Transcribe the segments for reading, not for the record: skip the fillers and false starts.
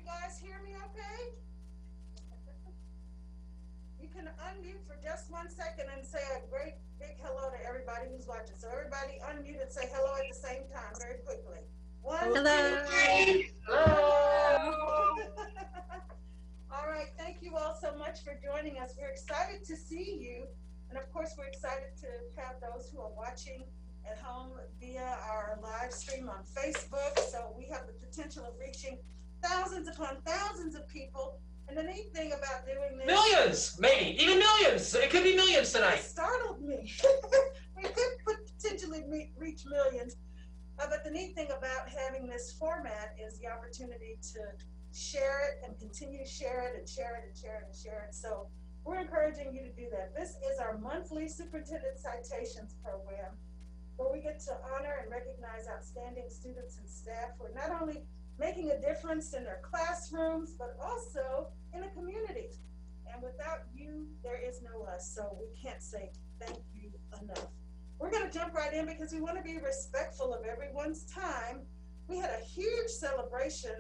guys hear me okay? You can unmute for just 1 second and say a great big hello to everybody who's watching. So everybody unmute and say hello at the same time very quickly. One, Hello. 2, 3. Hello. All right, thank you all so much for joining us. We're excited to see you. And of course, we're excited to have those who are watching at home via our live stream on Facebook. So we have the potential of reaching thousands upon thousands of people. And the neat thing about doing this— Millions, maybe, even millions. It could be millions tonight. It startled me. We could potentially reach millions. But the neat thing about having this format is the opportunity to share it and continue to share it and share it and share it and share it. So we're encouraging you to do that. This is our monthly Superintendent Citations program, where we get to honor and recognize outstanding students and staff who are not only making a difference in their classrooms, but also in the community. And without you, there is no us. So we can't say thank you enough. We're going to jump right in because we want to be respectful of everyone's time. We had a huge celebration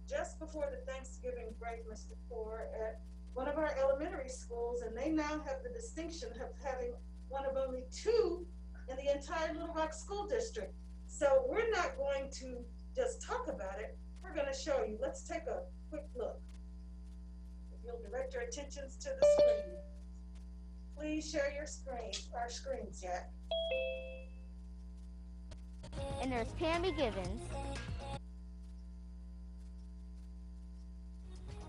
just before the Thanksgiving break, Mr. Poor, at one of our elementary schools, and they now have the distinction of having one of only 2 in the entire Little Rock School District. So we're not going to just talk about it, we're going to show you. Let's take a quick look. If you'll direct your attentions to the screen. Please share your screen, our screens, Jack. And there's Tammy Givens.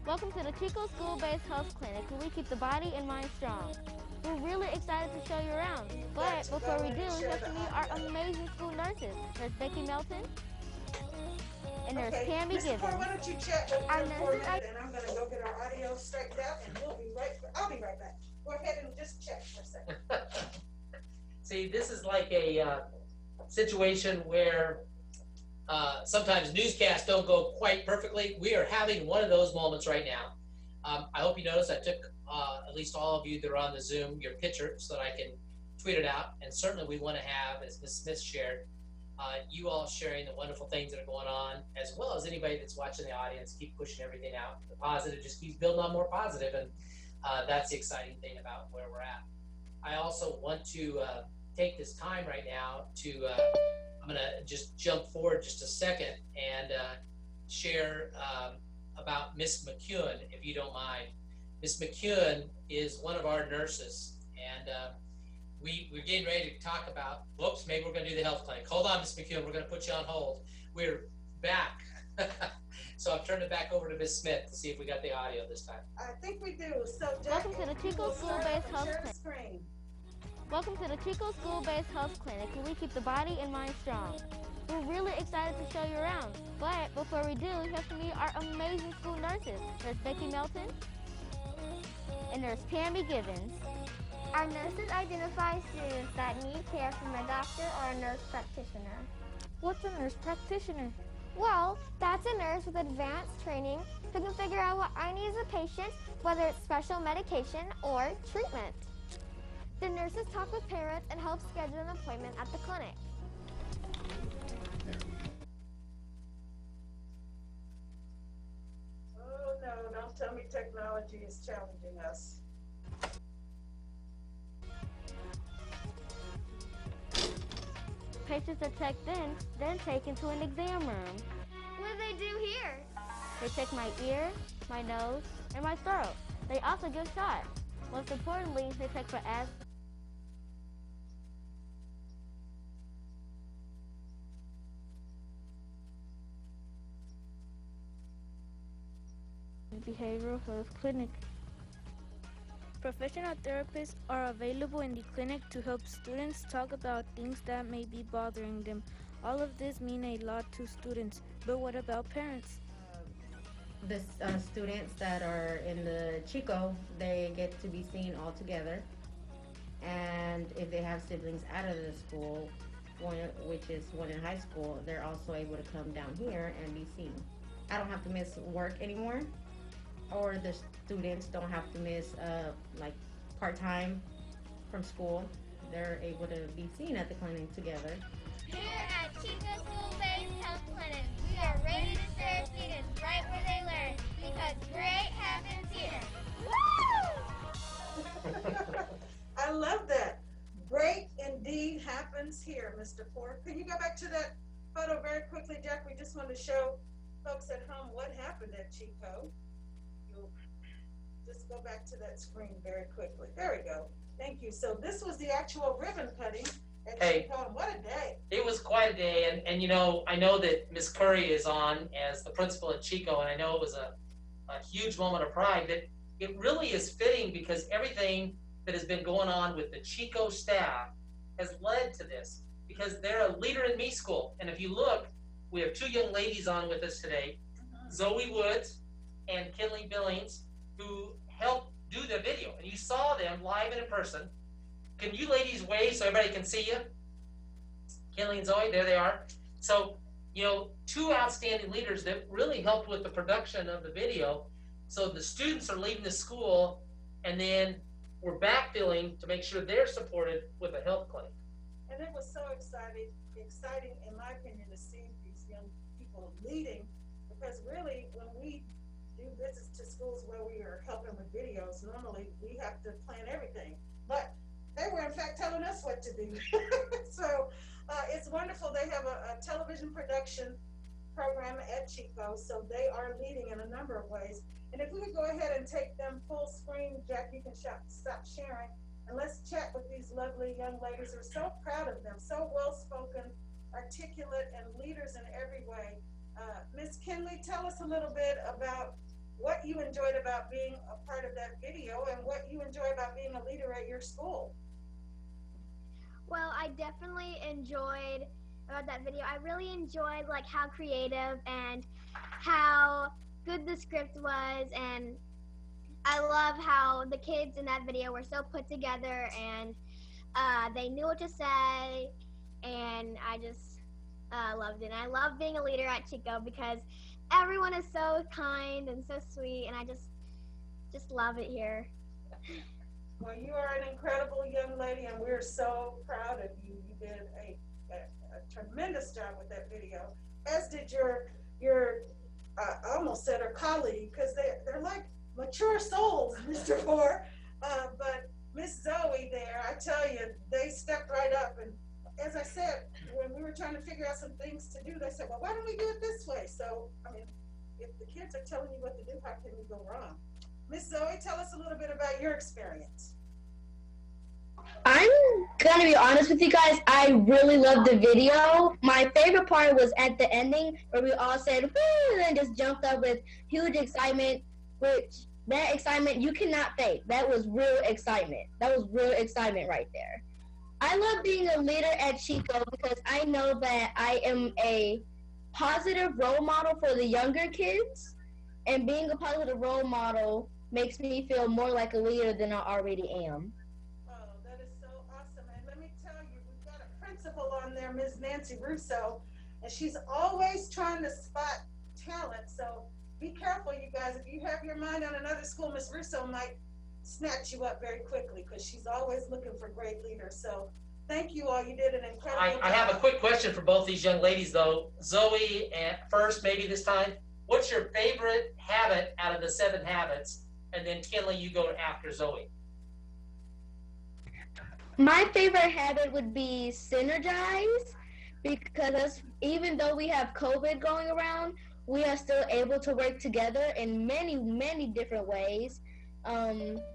Welcome to the Chicot School-Based Health Clinic, where we keep the body and mind strong. We're really excited to show you around, but before we do, we have to meet our amazing school nurses. There's Becky Melton, and there's Tammy Givens. Why don't you chat with her for a minute, and I'm going to go get our audio straightened out, and I'll be right back. Go ahead and just check for a second. See, this is like a situation where sometimes newscasts don't go quite perfectly. We are having one of those moments right now. I hope you noticed I took at least all of you that are on the Zoom your picture so that I can tweet it out. And certainly we want to have, as Ms. Smith shared, you all sharing the wonderful things that are going on, as well as anybody that's watching the audience. Keep pushing everything out. The positive just keeps building on more positive, and that's the exciting thing about where we're at. I also want to take this time right now to, I'm going to just jump forward just a second and share about Miss McEwen, if you don't mind. Miss McEwen is one of our nurses, and we're getting ready to talk about, whoops, maybe we're going to do the health clinic. Hold on, Miss McEwen, we're going to put you on hold. We're back. So I'll turn it back over to Ms. Smith to see if we got the audio this time. I think we do. So welcome to the Chicot School-Based Health Clinic. Welcome to the Chicot School-Based Health Clinic, where we keep the body and mind strong. We're really excited to show you around, but before we do, we have to meet our amazing school nurses. There's Becky Melton, and there's Tammy Givens. Our nurses identify students that need care from a doctor or a nurse practitioner. What's a nurse practitioner? Well, that's a nurse with advanced training who can figure out what I need as a patient, whether it's special medication or treatment. The nurses talk with parents and help schedule an appointment at the clinic. Oh no, don't tell me technology is challenging us. Patients are checked in, then taken to an exam room. What do they do here? They check my ear, my nose, and my throat. They also give shots. Most importantly, they check for asthma, behavioral health clinic. Professional therapists are available in the clinic to help students talk about things that may be bothering them. All of this mean a lot to students, but what about parents? The students that are in the Chico, they get to be seen all together. And if they have siblings out of the school, which is one in high school, they're also able to come down here and be seen. I don't have to miss work anymore, or the students don't have to miss like part-time from school. They're able to be seen at the clinic together. Here at Chicot School-Based Health Clinic, we are ready to serve students right where they learn. who's here, Mr. Ford. Can you go back to that photo very quickly, Jack? We just want to show folks at home what happened at Chicot. You'll just go back to that screen very quickly. There we go. Thank you. So this was the actual ribbon cutting at Chicot. What a day. It was quite a day, and you know, I know that Ms. Curry is on as the principal at Chicot, and I know it was a huge moment of pride. That it really is fitting because everything that has been going on with the Chicot staff has led to this, because they're a leader in me school. And if you look, we have two young ladies on with us today, Zoe Woods and Kinley Billings, who helped do the video, and you saw them live and in person. Can you ladies wave so everybody can see you? Kinley and Zoe, there they are. So, you know, two outstanding leaders that really helped with the production of the video. So the students are leaving the school, and then we're backfilling to make sure they're supported with a health clinic. And it was so exciting in my opinion to see these young people leading, because really when we do visits to schools where we are helping with videos, normally we have to plan everything, but they were in fact telling us what to do. So it's wonderful. They have a television production program at Chicot, so they are leading in a number of ways. And if we would go ahead and take them full screen, Jack, you can stop sharing, and let's chat with these lovely young ladies. We're so proud of them, so well-spoken, articulate, and leaders in every way. Ms. Kinley, tell us a little bit about what you enjoyed about being a part of that video and what you enjoy about being a leader at your school. Well, I definitely enjoyed about that video. I really enjoyed like how creative and how good the script was, and I love how the kids in that video were so put together, and they knew what to say, and I just loved it. And I love being a leader at Chicot because everyone is so kind and so sweet, and I just love it here. Well, you are an incredible young lady, and we're so proud of you. You did a tremendous job with that video, as did your I almost said her colleague, because they're like mature souls, Mr. Ford. But Miss Zoe there, I tell you, they stepped right up. And as I said, when we were trying to figure out some things to do, they said, well, why don't we do it this way? So, I mean, if the kids are telling you what to do, how can you go wrong? Miss Zoe, tell us a little bit about your experience. I'm gonna be honest with you guys, I really loved the video. My favorite part was at the ending where we all said, woo, and just jumped up with huge excitement, which that excitement you cannot fake. That was real excitement. That was real excitement right there. I love being a leader at Chicot because I know that I am a positive role model for the younger kids, and being a positive role model makes me feel more like a leader than I already am. Principal on there, Ms. Nancy Russo, and she's always trying to spot talent. So be careful, you guys. If you have your mind on another school, Ms. Russo might snatch you up very quickly because she's always looking for great leaders. So thank you all. You did an incredible job. I have a quick question for both these young ladies, though. Zoe, first, maybe this time, what's your favorite habit out of the 7 habits? And then Kinley, you go after Zoe. My favorite habit would be synergize, because even though we have COVID going around, we are still able to work together in many, many different ways,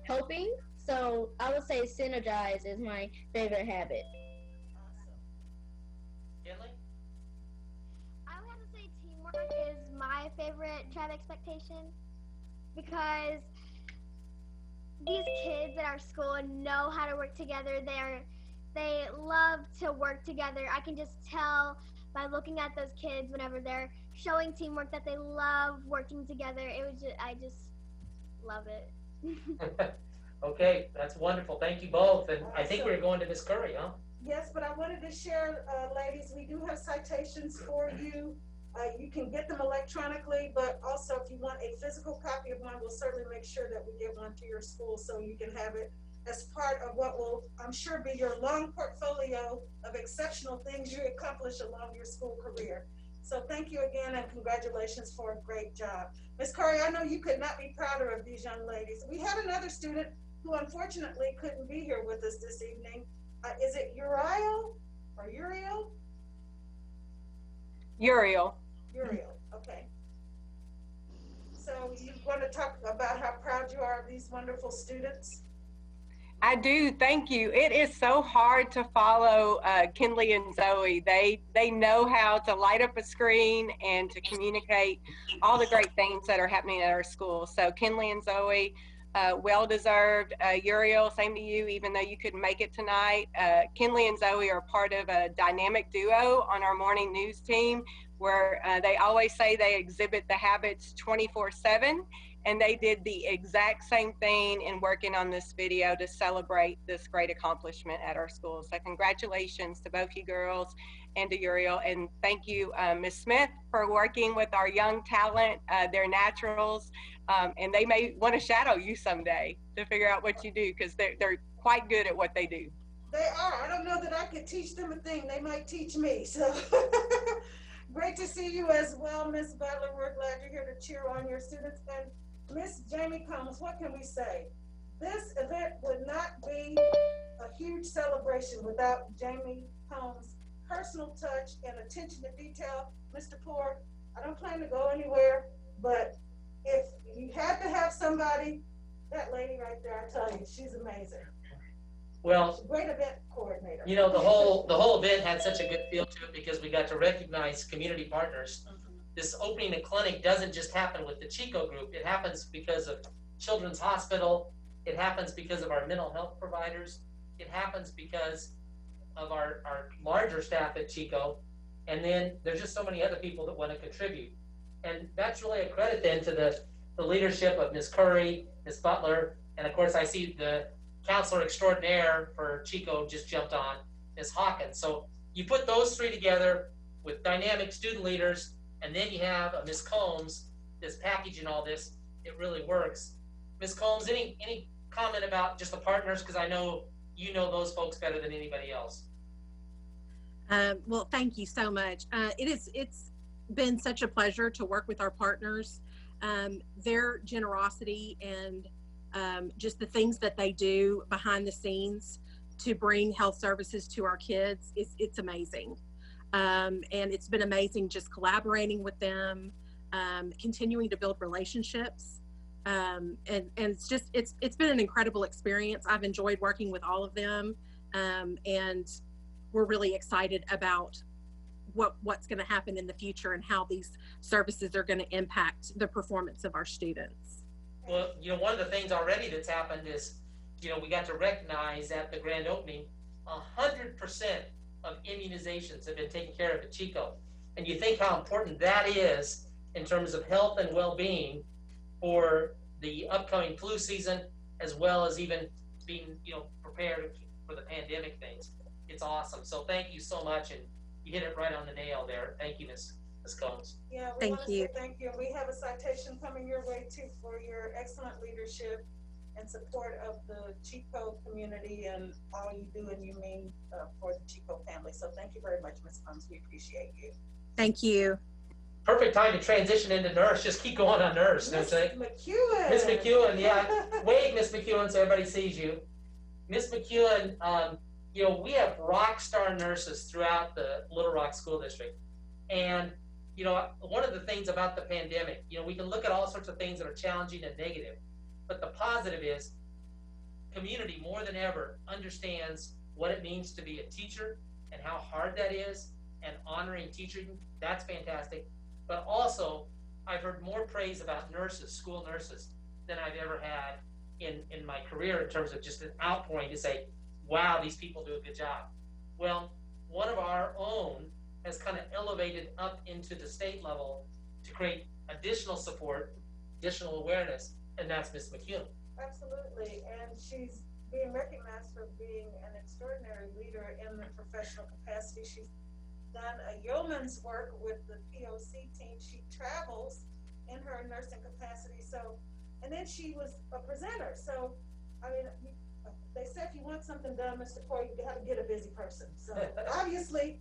helping. So I would say synergize is my favorite habit. Awesome. Kinley? I would have to say teamwork is my favorite job expectation, because these kids at our school know how to work together. They love to work together. I can just tell by looking at those kids whenever they're showing teamwork that they love working together. I just love it. Okay, that's wonderful. Thank you both. And I think we're going to Miss Curry, huh? Yes, but I wanted to share, ladies, we do have citations for you. You can get them electronically, but also if you want a physical copy of one, we'll certainly make sure that we get one to your school so you can have it as part of what will, I'm sure, be your long portfolio of exceptional things you accomplish along your school career. So thank you again, and congratulations for a great job. Ms. Curry, I know you could not be prouder of these young ladies. We had another student who unfortunately couldn't be here with us this evening. Is it Uriel? or Uriel? Uriel. Uriel, okay. So you want to talk about how proud you are of these wonderful students? I do, thank you. It is so hard to follow Kinley and Zoe. They know how to light up a screen and to communicate all the great things that are happening at our school. So Kinley and Zoe, well deserved. Uriel, same to you, even though you couldn't make it tonight. Kinley and Zoe are part of a dynamic duo on our morning news team where they always say they exhibit the habits 24/7. And they did the exact same thing in working on this video to celebrate this great accomplishment at our school. So congratulations to both you girls and to Uriel. And thank you, Ms. Smith, for working with our young talent. They're naturals, and they may want to shadow you someday to figure out what you do, because they're quite good at what they do. They are. I don't know that I could teach them a thing. They might teach me. So great to see you as well, Ms. Butler. We're glad you're here to cheer on your students. And Miss Jamie Combs, what can we say? This event would not be a huge celebration without Jamie Combs' personal touch and attention to detail. Mr. Poor, I don't plan to go anywhere, but if you had to have somebody, that lady right there, I tell you, she's amazing. Well, great event coordinator. You know, the whole event had such a good feel to it because we got to recognize community partners. This opening a clinic doesn't just happen with the Chicot group. It happens because of Children's Hospital. It happens because of our mental health providers. It happens because of our larger staff at Chicot. And then there's just so many other people that want to contribute. And that's really a credit then to the leadership of Ms. Curry, Ms. Butler, and of course I see the counselor extraordinaire for Chicot just jumped on, Ms. Hawkins. So you put those three together with dynamic student leaders, and then you have Ms. Combs, this package and all this, it really works. Ms. Combs, any comment about just the partners? Because I know you know those folks better than anybody else. Well, thank you so much. It's been such a pleasure to work with our partners. Their generosity and just the things that they do behind the scenes to bring health services to our kids, it's amazing. And it's been amazing just collaborating with them, continuing to build relationships. And it's been an incredible experience. I've enjoyed working with all of them. And we're really excited about what's going to happen in the future and how these services are going to impact the performance of our students. Well, you know, one of the things already that's happened is, you know, we got to recognize at the grand opening, 100% of immunizations have been taken care of at Chicot. And you think how important that is in terms of health and well-being for the upcoming flu season, as well as even being, you know, prepared for the pandemic things. It's awesome. So thank you so much. And you hit it right on the nail there. Thank you, Ms. Combs. Yeah, we Thank want to you. say thank you. We have a citation coming your way too for your excellent leadership and support of the Chicot community and all you do and you mean for the Chicot family. So thank you very much, Ms. Combs. We appreciate you. Thank you. Perfect time to transition into nurse. Just keep going on nurse. Ms. McEwen. Ms. McEwen, yeah. Wave, Ms. McEwen, so everybody sees you. Ms. McEwen, you know, we have rock star nurses throughout the Little Rock School District. And, you know, one of the things about the pandemic, you know, we can look at all sorts of things that are challenging and negative, but the positive is community more than ever understands what it means to be a teacher and how hard that is, and honoring teaching, that's fantastic. But also, I've heard more praise about nurses, school nurses, than I've ever had in my career in terms of just an outpouring to say, wow, these people do a good job. Well, one of our own has kind of elevated up into the state level to create additional support, additional awareness, and that's Ms. McEwen. Absolutely, and she's being recognized for being an extraordinary leader in the professional capacity. She's done a yeoman's work with the POC team. She travels in her nursing capacity. So, and then she was a presenter. So, I mean, they said if you want something done, Mr. Poor, you have to get a busy person. So obviously,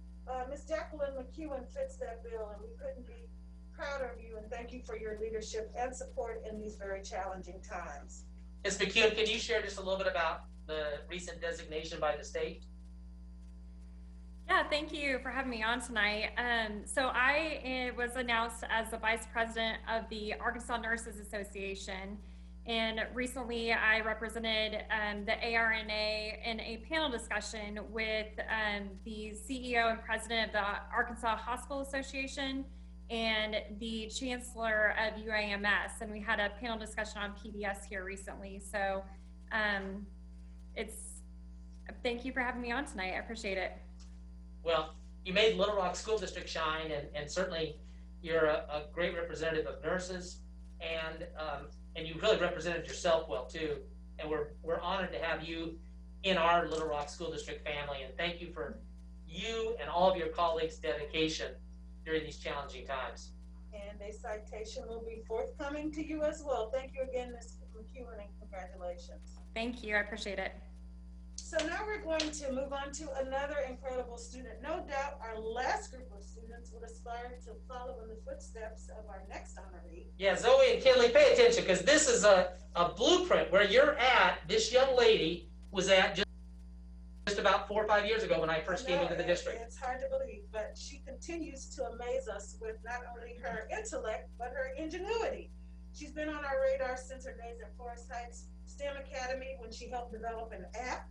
Ms. Jacqueline McEwen fits that bill, and we couldn't be prouder of you, and thank you for your leadership and support in these very challenging times. Ms. McEwen, can you share just a little bit about the recent designation by the state? Yeah, thank you for having me on tonight. So I was announced as the Vice President of the Arkansas Nurses Association. And recently I represented the ARNA in a panel discussion with the CEO and President of the Arkansas Hospital Association and the Chancellor of UAMS. And we had a panel discussion on PBS here recently. So thank you for having me on tonight. I appreciate it. Well, you made Little Rock School District shine, and certainly you're a great representative of nurses, and you really represented yourself well too. And we're honored to have you in our Little Rock School District family. And thank you for you and all of your colleagues' dedication during these challenging times. And a citation will be forthcoming to you as well. Thank you again, Ms. McEwen, and congratulations. Thank you. I appreciate it. So now we're going to move on to another incredible student. No doubt our last group of students would aspire to follow in the footsteps of our next honoree. Yeah, Zoe and Kinley, pay attention, because this is a blueprint where you're at. This young lady was at just about 4 or 5 years ago when I first came into the district. It's hard to believe, but she continues to amaze us with not only her intellect, but her ingenuity. She's been on our radar since her days at Forest Heights STEM Academy when she helped develop an app.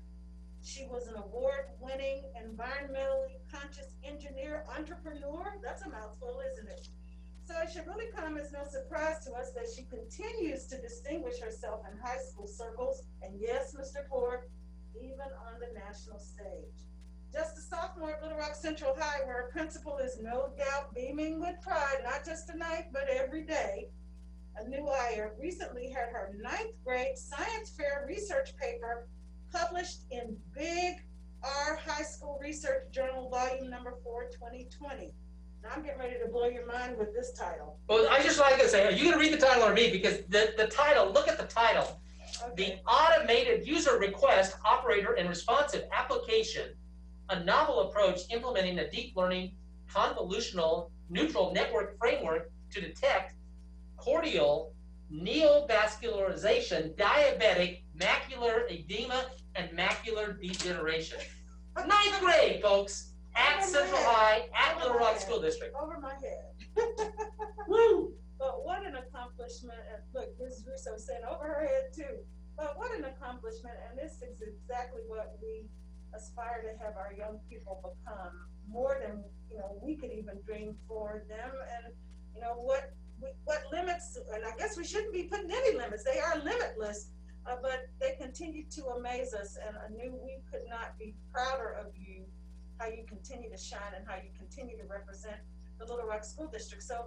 She was an award-winning, environmentally conscious engineer, entrepreneur. That's a mouthful, isn't it? So it should really come as no surprise to us that she continues to distinguish herself in high school circles, and yes, Mr. Ford, even on the national stage. Just a sophomore at Little Rock Central High, where her principal is no doubt beaming with pride, not just tonight, but every day. Anu Iyer recently had her 9th grade science fair research paper published in Big R High School Research Journal, volume number 4, 2020. Now I'm getting ready to blow your mind with this title. Well, I just like to say, are you going to read the title or me? Because the title, look at the title. Okay. The Automated User Request Operator and Responsive Application, a novel approach implementing a deep learning convolutional neutral network framework to detect cortical neovascularization, diabetic macular edema, and macular degeneration. 9th grade, folks, at Central High, at Little Rock School District. Over my head. Woo! But what an accomplishment. And look, Ms. Russo said over her head too. But what an accomplishment. And this is exactly what we aspire to have our young people become. More than, we could even dream for them. And, what limits, and I guess we shouldn't be putting any limits. They are limitless. But they continue to amaze us, and I knew we could not be prouder of you, how you continue to shine and how you continue to represent the Little Rock School District. So,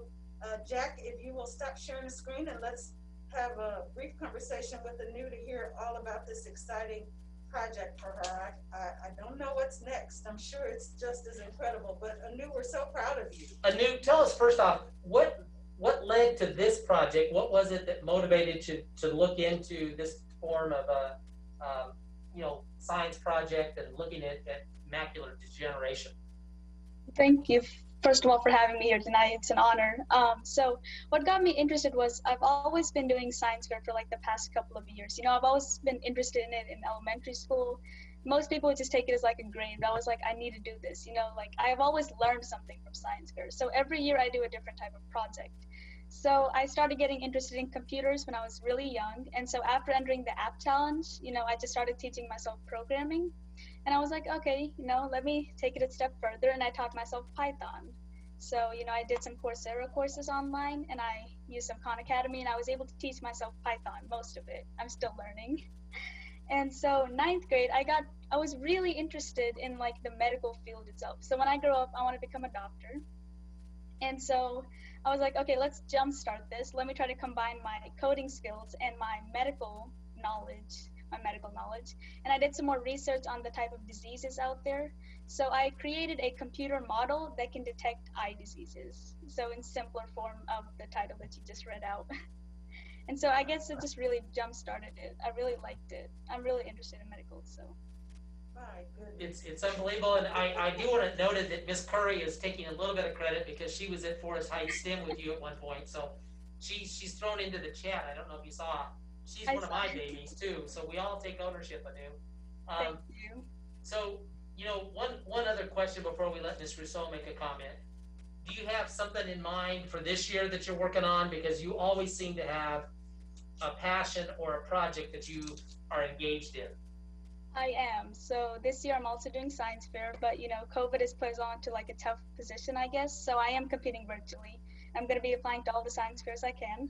Jack, if you will stop sharing the screen and let's have a brief conversation with Anu to hear all about this exciting project for her. I don't know what's next. I'm sure it's just as incredible, but Anu, we're so proud of you. Anu, tell us first off, what led to this project? What was it that motivated you to look into this form of a science project and looking at macular degeneration? Thank you, first of all, for having me here tonight. It's an honor. So what got me interested was I've always been doing science fair for like the past couple of years. I've always been interested in it in elementary school. Most people would just take it as like a grade, but I was like, I need to do this, I've always learned something from science fair. So every year I do a different type of project. So I started getting interested in computers when I was really young. And so after entering the app challenge, I just started teaching myself programming. And I was like, okay, let me take it a step further. And I taught myself Python. So, I did some Coursera courses online, and I used some Khan Academy, and I was able to teach myself Python, most of it. I'm still learning. And so 9th grade, I was really interested in like the medical field itself. So when I grow up, I want to become a doctor. And so I was like, okay, let's jumpstart this. Let me try to combine my coding skills and my medical knowledge. And I did some more research on the type of diseases out there. So I created a computer model that can detect eye diseases. So in simpler form of the title that you just read out. And so I guess it just really jump-started it. I really liked it. I'm really interested in medical, so. It's unbelievable, and I do want to note that Miss Curry is taking a little bit of credit because she was at Forest Heights STEM with you at one point. So she's thrown into the chat. I don't know if you saw. She's one of my babies too. So we all take ownership, Anu. Thank you. So You know, one other question before we let Ms. Rousseau make a comment. Do you have something in mind for this year that you're working on? Because you always seem to have a passion or a project that you are engaged in. I am. So this year I'm also doing science fair, but you know, COVID has put us on to like a tough position, I guess. So I am competing virtually. I'm going to be applying to all the science fairs I can.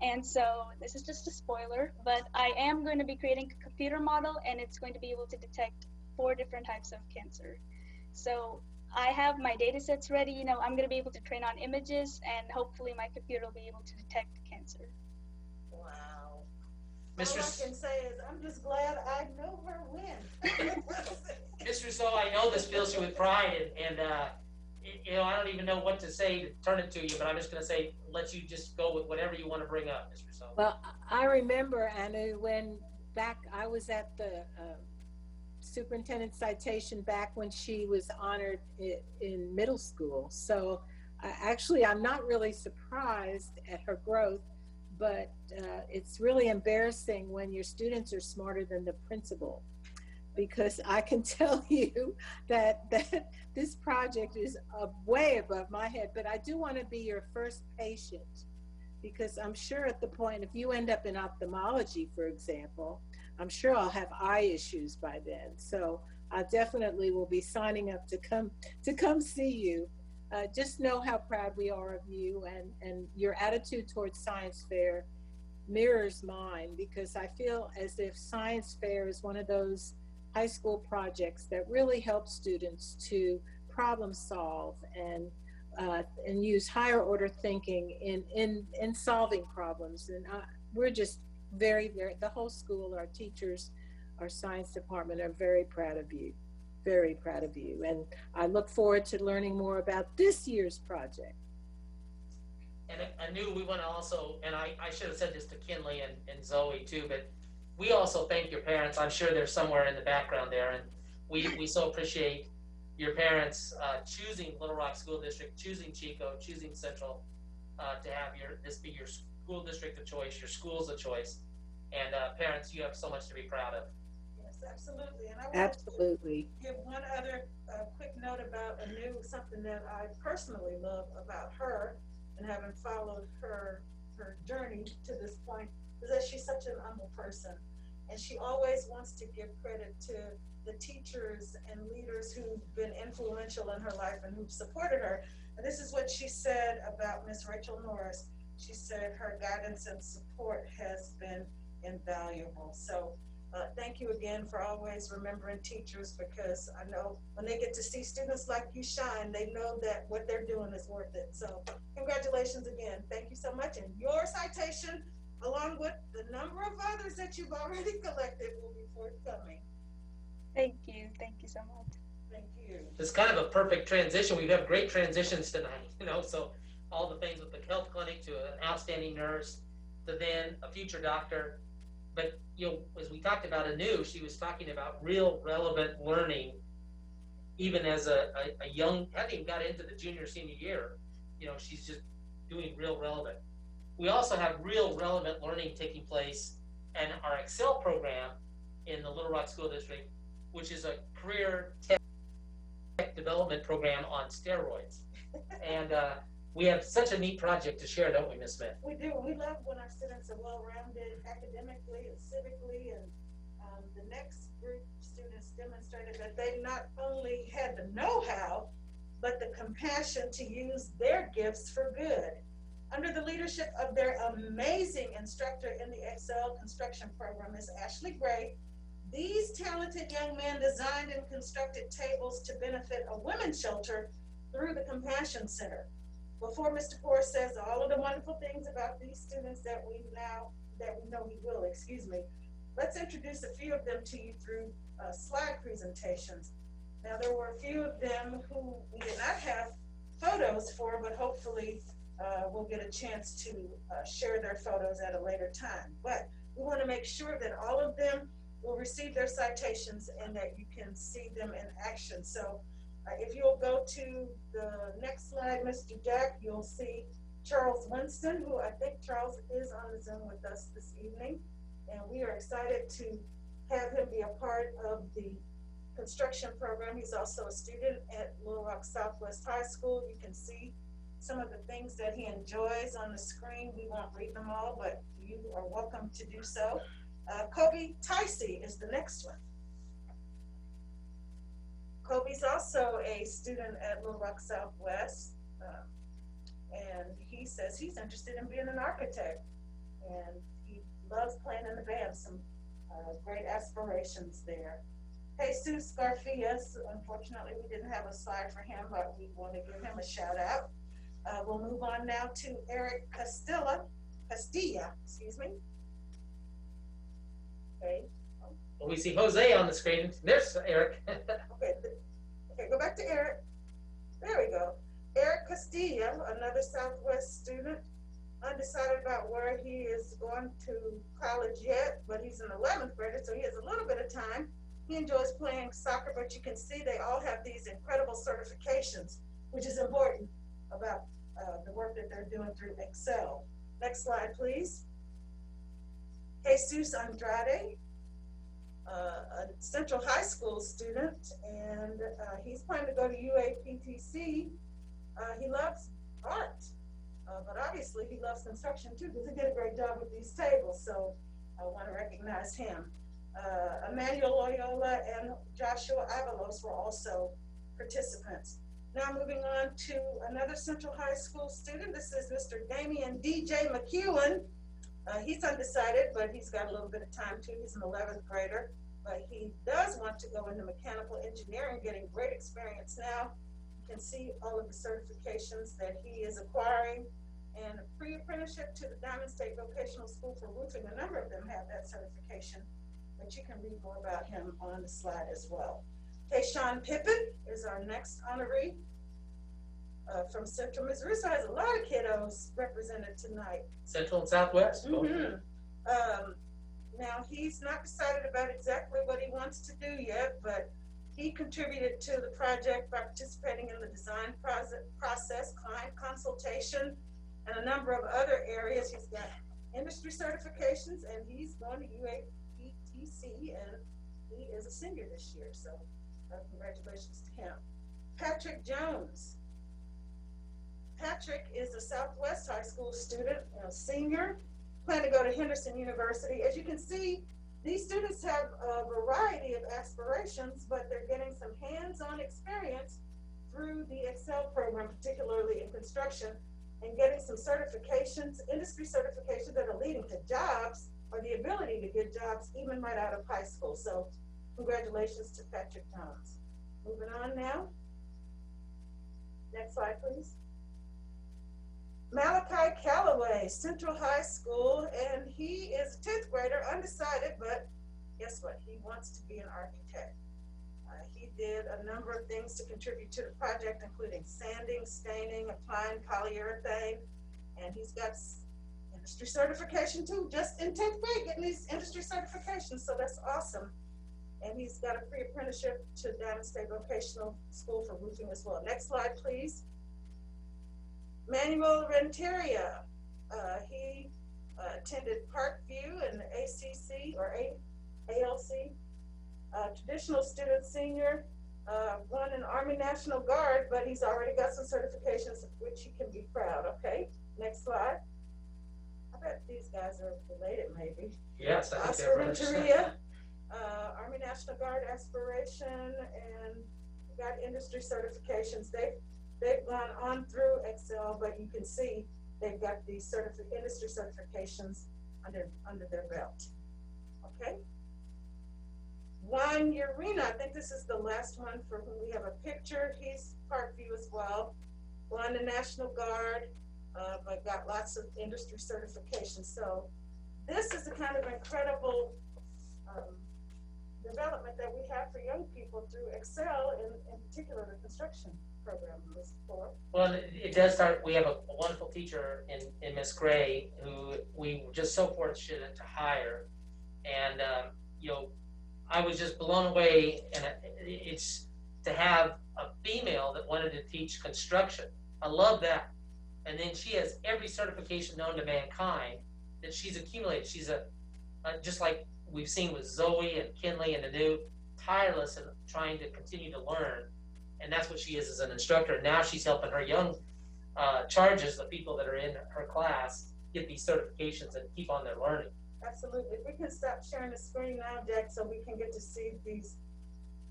And so this is just a spoiler, but I am going to be creating a computer model, and it's going to be able to detect 4 different types of cancer. So I have my data sets ready. You know, I'm going to be able to train on images, and hopefully my computer will be able to detect cancer. Wow. Mr. All I can say is I'm just glad I know her win. Ms. Rousseau, I know this fills you with pride, and you know, I don't even know what to say to turn it to you, but I'm just going to say, let you just go with whatever you want to bring up, Ms. Rousseau. Well, I remember, Anu, when back I was at the Superintendent Citation back when she was honored in middle school. So actually, I'm not really surprised at her growth, but it's really embarrassing when your students are smarter than the principal, because I can tell you that this project is way above my head. But I do want to be your first patient, because I'm sure at the point, if you end up in ophthalmology, for example, I'm sure I'll have eye issues by then. So I definitely will be signing up to come see you. Just know how proud we are of you, and your attitude towards science fair mirrors mine, because I feel as if science fair is one of those high school projects that really help students to problem solve and use higher order thinking in solving problems. And we're just very, the whole school, our teachers, our science department are very proud of you. Very proud of you. And I look forward to learning more about this year's project. And I knew we want to also, and I should have said this to Kinley and Zoe too, but we also thank your parents. I'm sure they're somewhere in the background there. And we so appreciate your parents choosing Little Rock School District, choosing Chicot, choosing Central to have this be your school district of choice, your schools of choice. And parents, you have so much to be proud of. Yes, absolutely. And I want Absolutely. to give one other quick note about something that I personally love about her, and having followed her journey to this point, is that she's such an humble person. And she always wants to give credit to the teachers and leaders who've been influential in her life and who've supported her. And this is what she said about Miss Rachel Norris. She said her guidance and support has been invaluable. So thank you again for always remembering teachers, because I know when they get to see students like you shine, they know that what they're doing is worth it. So congratulations again. Thank you so much. And your citation, along with the number of others that you've already collected, will be forthcoming. Thank you so much. Thank you. It's kind of a perfect transition. We have great transitions tonight, you know, so all the things with the health clinic to an outstanding nurse to then a future doctor. But, you know, as we talked about Anu, she was talking about real relevant learning, even as a young, hadn't even got into the senior year, you know, she's just doing real relevant. We also have real relevant learning taking place in our Excel program in the Little Rock School District, which is a career tech development program on steroids. And we have such a neat project to share, don't we, Ms. Smith? We do. We love when our students are well-rounded academically and civically, and the next group of students demonstrated that they not only had the know-how, but the compassion to use their gifts for good. Under the leadership of their amazing instructor in the Excel construction program, Ms. Ashley Gray, these talented young men designed and constructed tables to benefit a women's shelter through the Compassion Center. Before Mr. Torres says all of the wonderful things about these students that we know he will, let's introduce a few of them to you through slide presentations. Now, there were a few of them who we did not have photos for, but hopefully we'll get a chance to share their photos at a later time. But we want to make sure that all of them will receive their citations and that you can see them in action. So if you'll go to the next slide, Mr. Jack, you'll see Charles Winston, who I think Charles is on the Zoom with us this evening. And we are excited to have him be a part of the construction program. He's also a student at Little Rock Southwest High School. You can see some of the things that he enjoys on the screen. We won't read them all, but you are welcome to do so. Kobe Ticey is the next one. Kobe's also a student at Little Rock Southwest, and he says he's interested in being an architect, and he loves playing in the band. Some great aspirations there. Jesus Garfias, unfortunately we didn't have a slide for him, but we want to give him a shout out. We'll move on now to Eric Castilla, excuse me. Okay. Well, we see Jose on the screen. There's Eric. Okay, go back to Eric. There we go. Eric Castilla, another Southwest student, undecided about where he is going to college yet, but he's an 11th grader, so he has a little bit of time. He enjoys playing soccer, but you can see they all have these incredible certifications, which is important about the work that they're doing through Excel. Next slide, please. Jesus Andrade, a Central High School student, and he's planning to go to UAPTC. He loves art, but obviously he loves construction too, because he did a great job with these tables, so I want to recognize him. Emmanuel Loyola and Joshua Avalos were also participants. Now moving on to another Central High School student. This is Mr. Damian DJ McEwen. He's undecided, but he's got a little bit of time too. He's an 11th grader, but he does want to go into mechanical engineering, getting great experience now. You can see all of the certifications that he is acquiring, and a pre-apprenticeship to the Diamond State Vocational School for Roofing. A number of them have that certification, but you can read more about him on the slide as well. Tayshawn Pippin is our next honoree from Central Missouri. So has a lot of kiddos represented tonight. Central and Southwest. Mm-hmm. Now he's not decided about exactly what he wants to do yet, but he contributed to the project by participating in the design process, client consultation, and a number of other areas. He's got industry certifications, and he's going to UAPTC, and he is a senior this year, so congratulations to him. Patrick Jones. Patrick is a Southwest High School student, a senior, planning to go to Henderson University. As you can see, these students have a variety of aspirations, but they're getting some hands-on experience through the Excel program, particularly in construction, and getting some certifications, industry certifications that are leading to jobs or the ability to get jobs even right out of high school. So congratulations to Patrick Jones. Moving on now. Next slide, please. Malachi Callaway, Central High School, and he is a 10th grader, undecided, but guess what? He wants to be an architect. He did a number of things to contribute to the project, including sanding, staining, applying polyurethane, and he's got industry certification too, just in 10th grade, getting these industry certifications, so that's awesome. And he's got a pre-apprenticeship to Diamond State Vocational School for Roofing as well. Next slide, please. Manuel Renteria, he attended Parkview and the ACC or ALC, traditional student senior, won an Army National Guard, but he's already got some certifications of which he can be proud. Okay, next slide. I bet these guys are related, maybe. Yes, I think Oscar Renteria, Army National Guard aspiration, and got industry certifications. They've gone on through Excel, but you can see they've got these industry certifications under their belt. Okay. Juan Urena, I think this is the last one for whom we have a picture. He's Parkview as well. Won the National Guard, but got lots of industry certifications. So this is the kind of incredible development that we have for young people through Excel, in particular the construction program. Well, it does start. We have a wonderful teacher in Miss Gray who we were just so fortunate to hire, and you know, I was just blown away. And it's to have a female that wanted to teach construction. I love that. And then she has every certification known to mankind that she's accumulated. She's just like we've seen with Zoe and Kinley and the new, tireless and trying to continue to learn. And that's what she is as an instructor. Now she's helping her young charges, the people that are in her class, get these certifications and keep on their learning. Absolutely. If we can stop sharing the screen now, Jack, so we can get to see these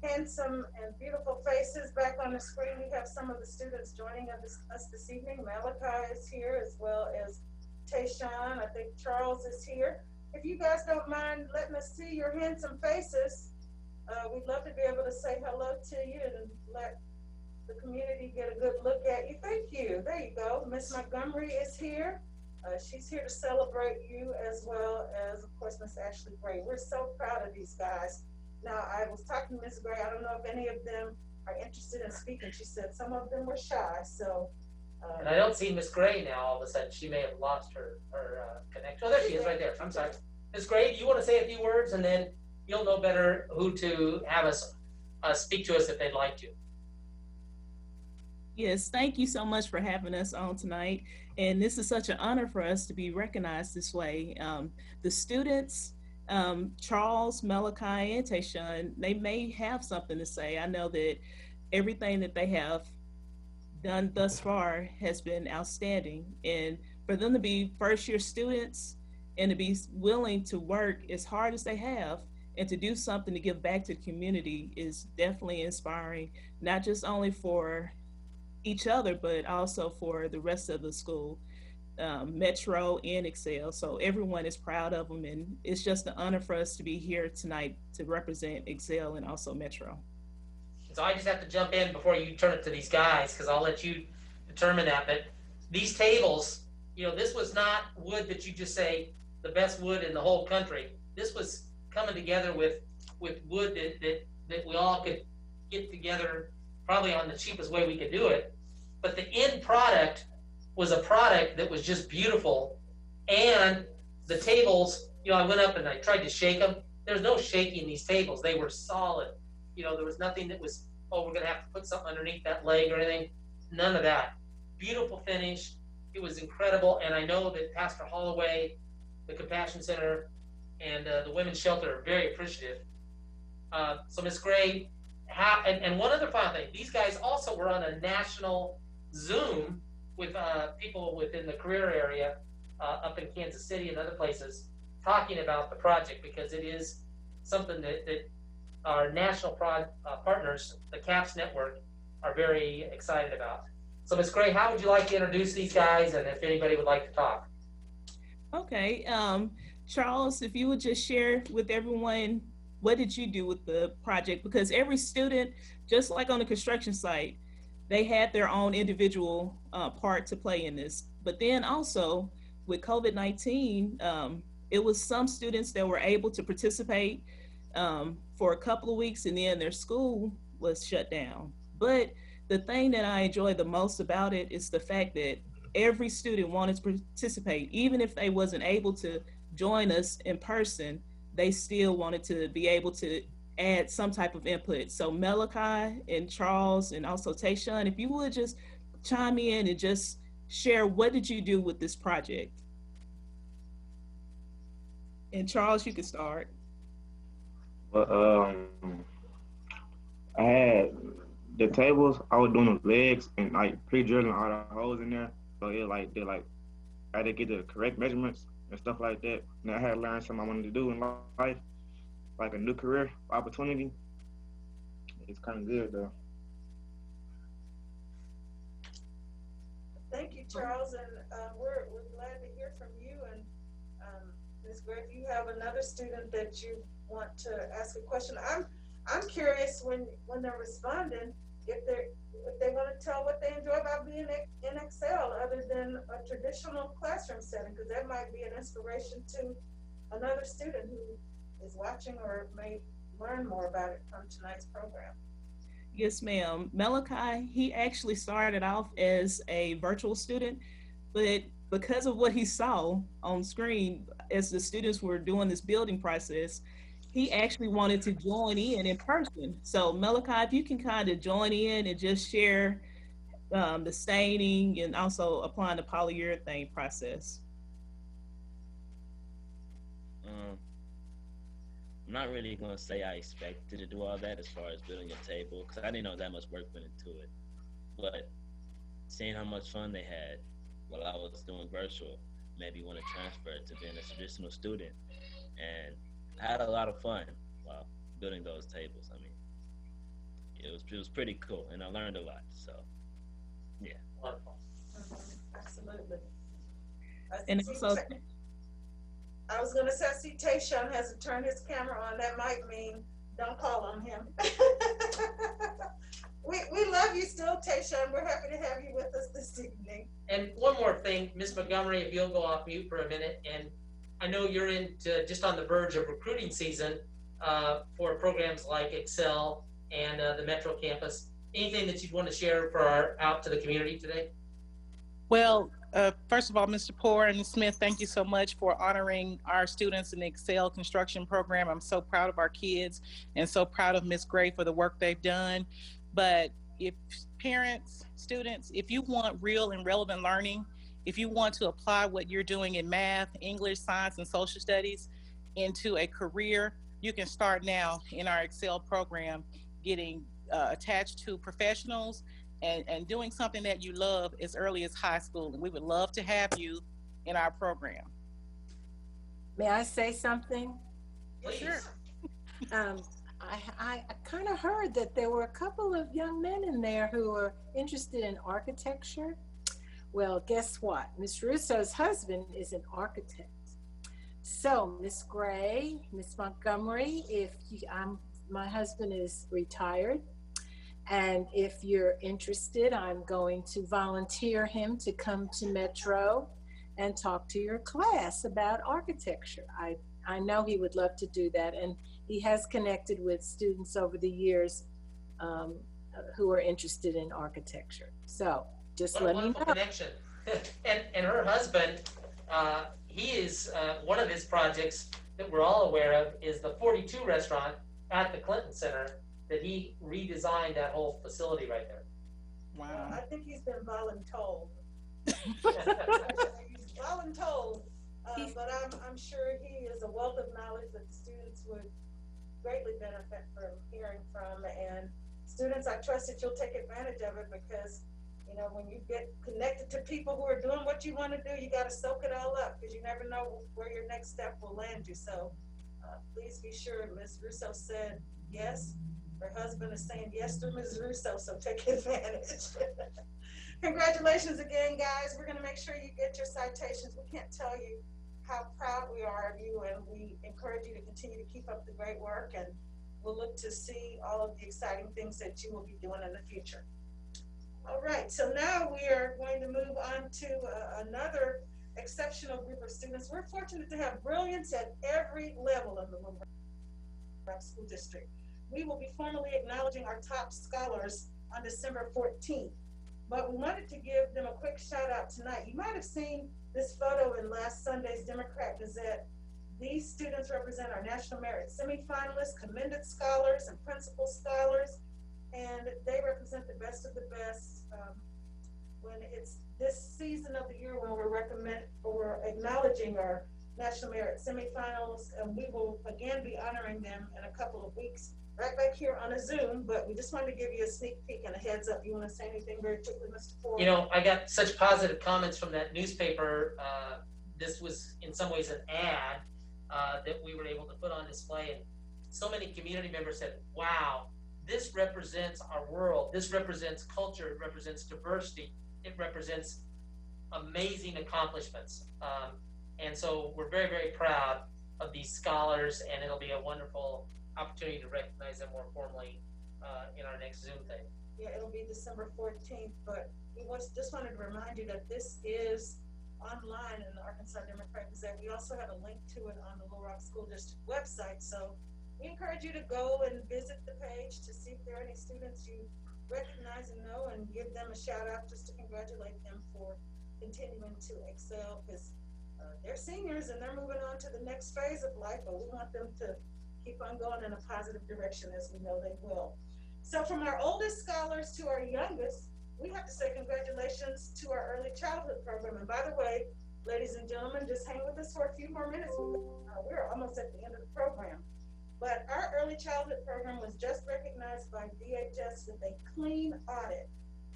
handsome and beautiful faces back on the screen. We have some of the students joining us this evening. Malachi is here, as well as Tayshawn. I think Charles is here. If you guys don't mind letting us see your handsome faces, we'd love to be able to say hello to you and let the community get a good look at you. Thank you. There you go. Miss Montgomery is here. She's here to celebrate you, as well as, of course, Miss Ashley Gray. We're so proud of these guys. Now, I was talking to Miss Gray. I don't know if any of them are interested in speaking. She said some of them were shy. So. And I don't see Miss Gray now. All of a sudden, she may have lost her connection. Oh, there she is, right there. I'm sorry, Miss Gray. Do you want to say a few words, and then you'll know better who to have us speak to us if they'd like to. Yes, thank you so much for having us on tonight. And this is such an honor for us to be recognized this way. The students, Charles, Malachi, and Tayshawn, they may have something to say. I know that everything that they have done thus far has been outstanding. And for them to be first-year students and to be willing to work as hard as they have and to do something to give back to the community is definitely inspiring, not just only for each other, but also for the rest of the school, Metro and Excel. So everyone is proud of them, and it's just an honor for us to be here tonight to represent Excel and also Metro. So I just have to jump in before you turn it to these guys, because I'll let you determine that. But these tables, you know, this was not wood that you just say the best wood in the whole country. This was coming together with wood that we all could get together probably on the cheapest way we could do it. But the end product was a product that was just beautiful. And the tables, you know, I went up and I tried to shake them. There's no shaking these tables. They were solid. You know, there was nothing that was, oh, we're gonna have to put something underneath that leg or anything. None of that. Beautiful finish. It was incredible. And I know that Pastor Holloway, the Compassion Center, and the Women's Shelter are very appreciative. So Ms. Gray, and one other final thing, these guys also were on a national Zoom with people within the career area up in Kansas City and other places talking about the project, because it is something that our national partners, the CAPS network, are very excited about. So Ms. Gray, how would you like to introduce these guys, and if anybody would like to talk? Okay, Charles, if you would just share with everyone, what did you do with the project? Because every student, just like on the construction site, they had their own individual part to play in this. But then also with COVID-19, it was some students that were able to participate for a couple of weeks, and then their school was shut down. But the thing that I enjoy the most about it is the fact that every student wanted to participate. Even if they wasn't able to join us in person, they still wanted to be able to add some type of input. So Malachi and Charles and also Tayshawn, if you would just chime in and just share, what did you do with this project? And Charles, you can start. Well, I had the tables, I was doing the legs and like pre-drilling all the holes in there. So it like, I had to get the correct measurements and stuff like that. And I had to learn something I wanted to do in life, like a new career opportunity. It's kind of good though. Thank you, Charles, and we're glad to hear from you. And Ms. Gray, if you have another student that you want to ask a question, I'm curious when they're responding if they want to tell what they enjoy about being in Excel other than a traditional classroom setting, because that might be an inspiration to another student who is watching or may learn more about it from tonight's program. Yes, ma'am. Malachi, he actually started off as a virtual student, but because of what he saw on screen as the students were doing this building process, he actually wanted to join in person. So Malachi, if you can kind of join in and just share the staining and also applying the polyurethane process. I'm not really going to say I expected to do all that as far as building a table, because I didn't know that much work went into it. But seeing how much fun they had while I was doing virtual made me want to transfer it to being a traditional student. And I had a lot of fun while building those tables. I mean, it was pretty cool, and I learned a lot. So, yeah. Wonderful. Absolutely. And also, I was going to say, Citation hasn't turned his camera on. That might mean don't call on him. we love you still, Tayshawn. We're happy to have you with us this evening. And one more thing, Ms. Montgomery, if you'll go off mute for a minute, and I know you're just on the verge of recruiting season for programs like Excel and the Metro Campus. Anything that you'd want to share for out to the community today? Well, first of all, Mr. Poore and Ms. Smith, thank you so much for honoring our students in the Excel construction program. I'm so proud of our kids and so proud of Ms. Gray for the work they've done. But if parents, students, if you want real and relevant learning, if you want to apply what you're doing in math, English, science, and social studies into a career, you can start now in our Excel program, getting attached to professionals and doing something that you love as early as high school. And we would love to have you in our program. May I say something? Please. Sure. I kind of heard that there were a couple of young men in there who were interested in architecture. Well, guess what? Ms. Russo's husband is an architect. So, Ms. Gray, Ms. Montgomery, my husband is retired. And if you're interested, I'm going to volunteer him to come to Metro and talk to your class about architecture. I know he would love to do that. And he has connected with students over the years who are interested in architecture. So just let me know. Connection. and her husband, he is, one of his projects that we're all aware of is the 42 restaurant at the Clinton Center, that he redesigned that whole facility right there. Wow. I think he's been voluntold. He's voluntold, but I'm sure he is a wealth of knowledge that the students would greatly benefit from hearing from. And students, I trust that you'll take advantage of it, because you know, when you get connected to people who are doing what you want to do, you got to soak it all up, because you never know where your next step will land you. So please be sure. Ms. Russo said yes. Her husband is saying yes to Ms. Russo, so take advantage. Congratulations again, guys. We're going to make sure you get your citations. We can't tell you how proud we are of you, and we encourage you to continue to keep up the great work, and we'll look to see all of the exciting things that you will be doing in the future. All right, so now we are going to move on to another exceptional group of students. We're fortunate to have brilliance at every level of the Little Rock School District. We will be formally acknowledging our top scholars on December 14th, but we wanted to give them a quick shout out tonight. You might have seen this photo in last Sunday's Democrat Gazette. These students represent our National Merit semifinalists, commended scholars, and principal scholars, and they represent the best of the best when it's this season of the year when we're acknowledging our National Merit semifinals, and we will again be honoring them in a couple of weeks right back here on a Zoom, but we just wanted to give you a sneak peek and a heads up. You want to say anything very quickly, Mr. Ford? You know, I got such positive comments from that newspaper. This was in some ways an ad that we were able to put on display, and so many community members said, wow, this represents our world. This represents culture. It represents diversity. It represents amazing accomplishments. And so we're very, very proud of these scholars, and it'll be a wonderful opportunity to recognize them more formally in our next Zoom thing. Yeah, it'll be December 14th, but we just wanted to remind you that this is online in the Arkansas Democrat Gazette. We also have a link to it on the Little Rock School District website, so we encourage you to go and visit the page to see if there are any students you recognize and know, and give them a shout out just to congratulate them for continuing to excel, because they're seniors and they're moving on to the next phase of life, but we want them to keep on going in a positive direction, as we know they will. So from our oldest scholars to our youngest, we have to say congratulations to our early childhood program. And by the way, ladies and gentlemen, just hang with us for a few more minutes. We're almost at the end of the program. But our early childhood program was just recognized by DHS with a clean audit,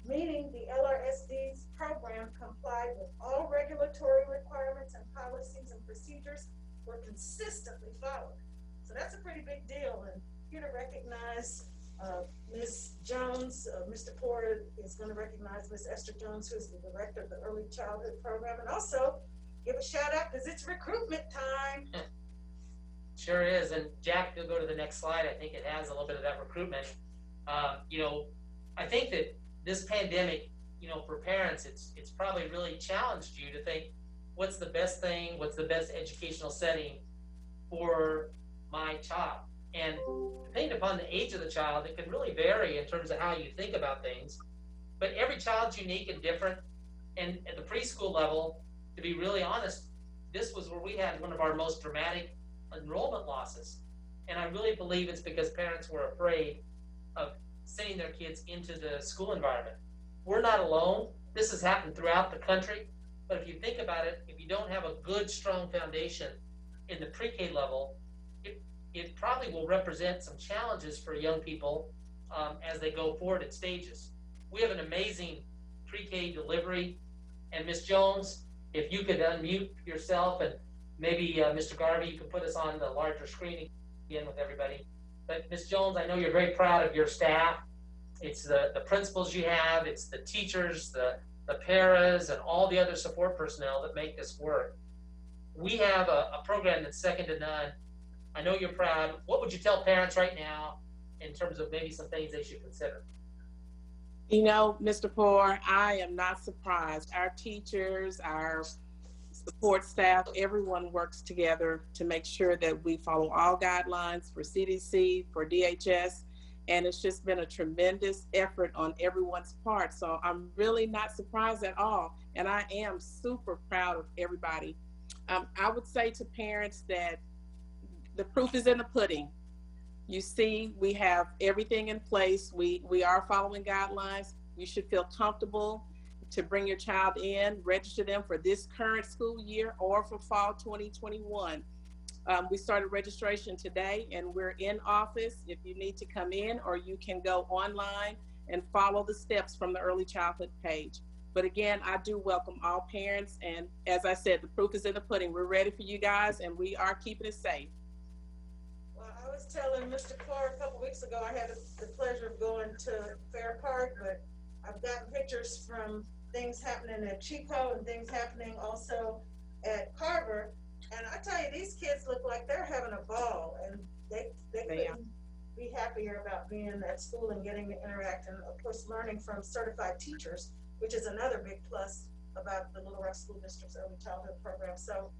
meaning the LRSD's program complied with all regulatory requirements and policies and procedures were consistently followed. So that's a pretty big deal. And here to recognize Ms. Jones, Mr. Porter is going to recognize Ms. Esther Jones, who's the director of the early childhood program, and also give a shout out because it's recruitment time. Sure is. And Jack, you'll go to the next slide. I think it has a little bit of that recruitment. You know, I think that this pandemic, you know, for parents, it's probably really challenged you to think, what's the best thing, what's the best educational setting for my child? And depending upon the age of the child, it can really vary in terms of how you think about things. But every child's unique and different. And at the preschool level, to be really honest, this was where we had one of our most dramatic enrollment losses. And I really believe it's because parents were afraid of sending their kids into the school environment. We're not alone. This has happened throughout the country. But if you think about it, if you don't have a good, strong foundation in the pre-K level, it probably will represent some challenges for young people as they go forward in stages. We have an amazing pre-K delivery. And Ms. Jones, if you could unmute yourself, and maybe Mr. Garvey, you could put us on the larger screen again with everybody. But Ms. Jones, I know you're very proud of your staff. It's the principals you have, it's the teachers, the paras, and all the other support personnel that make this work. We have a program that's second to none. I know you're proud. What would you tell parents right now in terms of maybe some things they should consider? You know, Mr. Poore, I am not surprised. Our teachers, our support staff, everyone works together to make sure that we follow all guidelines for CDC, for DHS, and it's just been a tremendous effort on everyone's part. So I'm really not surprised at all, and I am super proud of everybody. I would say to parents that the proof is in the pudding. You see, we have everything in place. We are following guidelines. You should feel comfortable to bring your child in, register them for this current school year or for fall 2021. We started registration today and we're in office if you need to come in, or you can go online and follow the steps from the early childhood page. But again, I do welcome all parents. And as I said, the proof is in the pudding. We're ready for you guys and we are keeping it safe. Well, I was telling Mr. Clark a couple weeks ago, I had the pleasure of going to Fair Park, but I've gotten pictures from things happening at Chicot and things happening also at Carver. And I tell you, these kids look like they're having a ball, and they couldn't be happier about being at school and getting to interact, and of course learning from certified teachers, which is another big plus about the Little Rock School District's early childhood program. So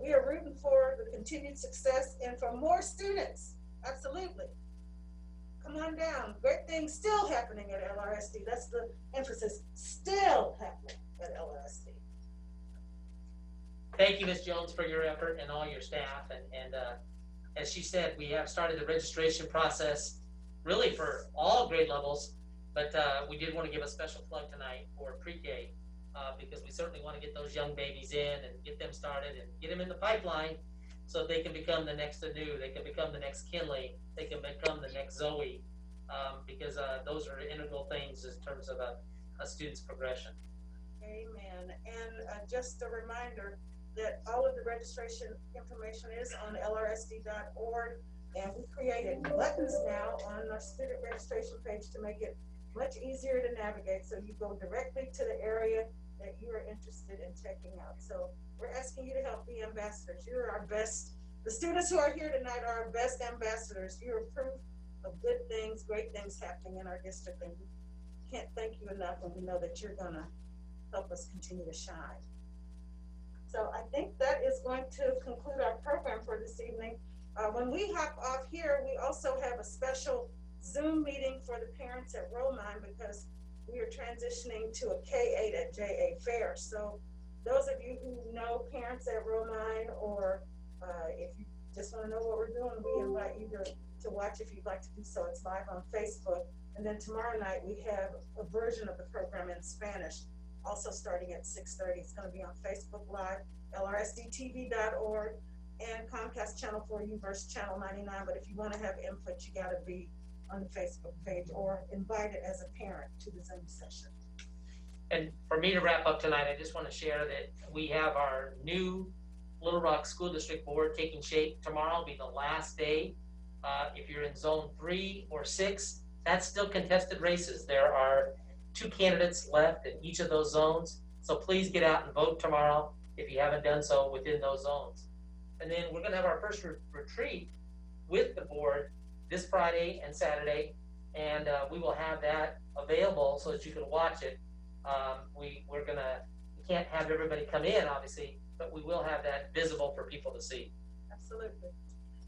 we are rooting for the continued success and for more students. Absolutely. Come on down. Great things still happening at LRSD. That's the emphasis. Still happening at LRSD. Thank you, Ms. Jones, for your effort and all your staff. And as she said, we have started the registration process really for all grade levels, but we did want to give a special plug tonight for pre-K because we certainly want to get those young babies in and get them started and get them in the pipeline so they can become the next Anu, they can become the next Kinley, they can become the next Zoe, because those are integral things in terms of a student's progression. Amen. And just a reminder that all of the registration information is on lrsd.org, and we created buttons now on our student registration page to make it much easier to navigate, so you go directly to the area that you are interested in checking out. So we're asking you to help be ambassadors. You're our best. The students who are here tonight are our best ambassadors. You're proof of good things, great things happening in our district, and we can't thank you enough, and we know that you're gonna help us continue to shine. So I think that is going to conclude our program for this evening. When we hop off here, we also have a special Zoom meeting for the parents at Romine because we are transitioning to a K-8 at JA Fair. So those of you who know parents at Romine, or if you just want to know what we're doing, we invite you to watch if you'd like to do so. It's live on Facebook. And then tomorrow night we have a version of the program in Spanish, also starting at 6:30. It's going to be on Facebook Live, lrsdtv.org, and Comcast Channel 4U versus Channel 99. But if you want to have input, you got to be on the Facebook page or invited as a parent to the Zoom session. And for me to wrap up tonight, I just want to share that we have our new Little Rock School District Board taking shape. Tomorrow will be the last day. If you're in Zone 3 or 6, that's still contested races. There are 2 candidates left in each of those zones. So please get out and vote tomorrow if you haven't done so within those zones. And then we're going to have our first retreat with the board this Friday and Saturday. And we will have that available so that you can watch it. We can't have everybody come in, obviously, but we will have that visible for people to see. Absolutely.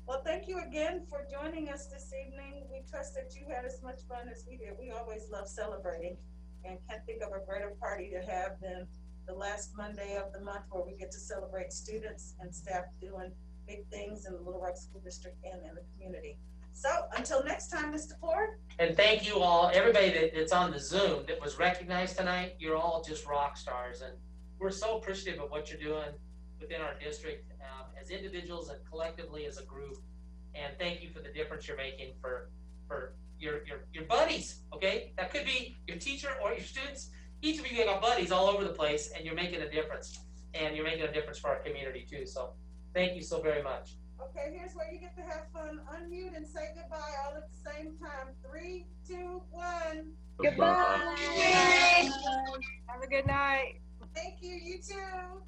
Well, thank you again for joining us this evening. We trust that you had as much fun as we did. We always love celebrating and can't think of a greater party to have than the last Monday of the month where we get to celebrate students and staff doing big things in the Little Rock School District and in the community. So until next time, Mr. Ford. And thank you all, everybody that's on the Zoom that was recognized tonight. You're all just rock stars, and we're so appreciative of what you're doing within our district as individuals and collectively as a group. And thank you for the difference you're making for your buddies. Okay, that could be your teacher or your students. Each of you got buddies all over the place, and you're making a difference. And you're making a difference for our community too. So thank you so very much. Okay, here's where you get to have fun. Unmute and say goodbye all at the same time. 3, 2, 1. Goodbye. Have a good night. Thank you. You too.